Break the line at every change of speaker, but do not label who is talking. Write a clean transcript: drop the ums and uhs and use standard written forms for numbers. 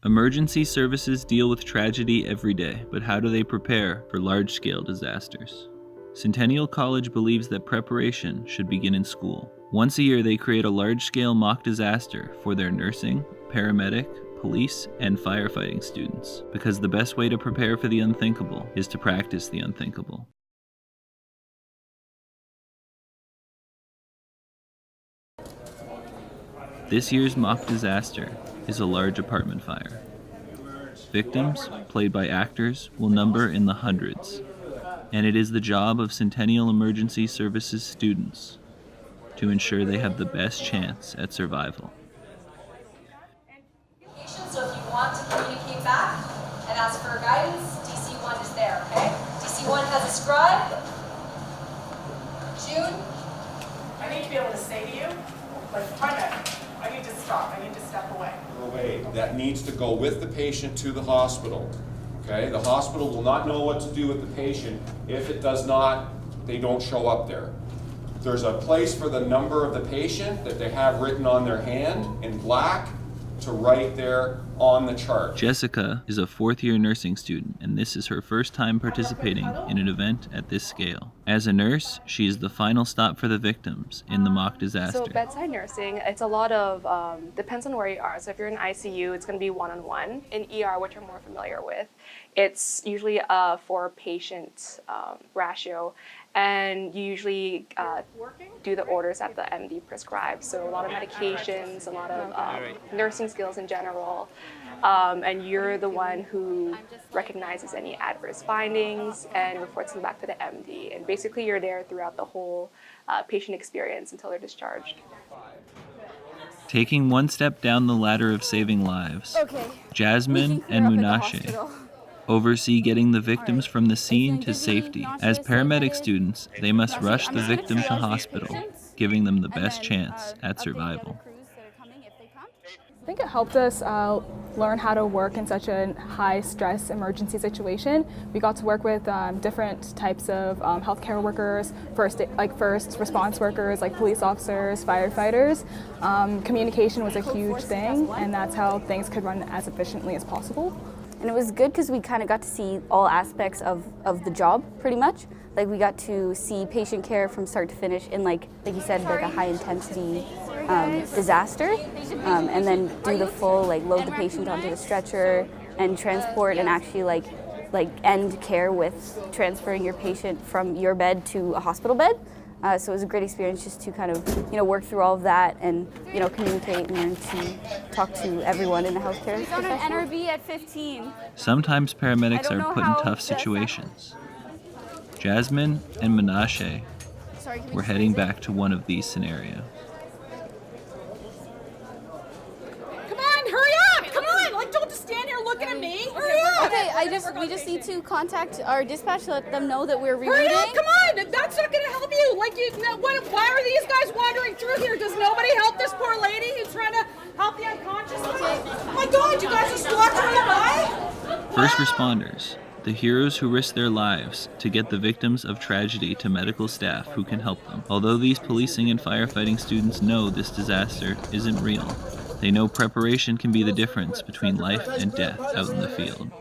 Emergency services deal with tragedy every day, but how do they prepare for large-scale disasters? Centennial College believes that preparation should begin in school. Once a year, they create a large-scale mock disaster for their nursing, paramedic, police, and firefighting students, because the best way to prepare for the unthinkable is to practice the unthinkable. This year's mock disaster is a large apartment fire. Victims, played by actors, will number in the hundreds, and it is the job of Centennial Emergency Services students to ensure they have the best chance at survival.
So if you want to communicate back and ask for guidance, DC1 is there, okay? DC1 has a scribe. June?
I need to be able to say to you, like, Brenda, I need to stop, I need to step away.
Away. That needs to go with the patient to the hospital. Okay? The hospital will not know what to do with the patient if it does not, they don't show up there. There's a place for the number of the patient that they have written on their hand in black to write there on the chart.
Jessica is a fourth-year nursing student, and this is her first time participating in an event at this scale. As a nurse, she is the final stop for the victims in the mock disaster.
So bedside nursing, it's a lot of, depends on where you are. So if you're in ICU, it's going to be one-on-one. In ER, which I'm more familiar with, it's usually a 4-patient ratio. And you usually do the orders that the MD prescribes. So a lot of medications, a lot of nursing skills in general. And you're the one who recognizes any adverse findings and reports them back to the MD. And basically you're there throughout the whole patient experience until they're discharged.
Taking one step down the ladder of saving lives, Jasmine and Munashe oversee getting the victims from the scene to safety. As paramedic students, they must rush the victim to hospital, giving them the best chance at survival.
I think it helped us learn how to work in such a high-stress emergency situation. We got to work with different types of healthcare workers, first response workers, like police officers, firefighters. Communication was a huge thing, and that's how things could run as efficiently as possible.
And it was good because we kind of got to see all aspects of the job, pretty much. Like, we got to see patient care from start to finish in, like you said, like a high-intensity disaster, and then do the full, load the patient onto the stretcher and transport and actually, end care with transferring your patient from your bed to a hospital bed. So it was a great experience just to kind of, work through all of that and, communicate and learn to talk to everyone in the healthcare profession.
On an NRB at 15.
Sometimes paramedics are put in tough situations. Jasmine and Menashe were heading back to one of these scenarios.
Come on, hurry up! Come on! Don't just stand here looking at me! Hurry up!
Okay, we just need to contact our dispatch to let them know that we're rerouting.
Hurry up! Come on! That's not going to help you! Why are these guys wandering through here? Does nobody help this poor lady who's trying to help the unconscious? Oh my God, you guys just walked right by?
First responders, the heroes who risk their lives to get the victims of tragedy to medical staff who can help them. Although these policing and firefighting students know this disaster isn't real, they know preparation can be the difference between life and death out in the field.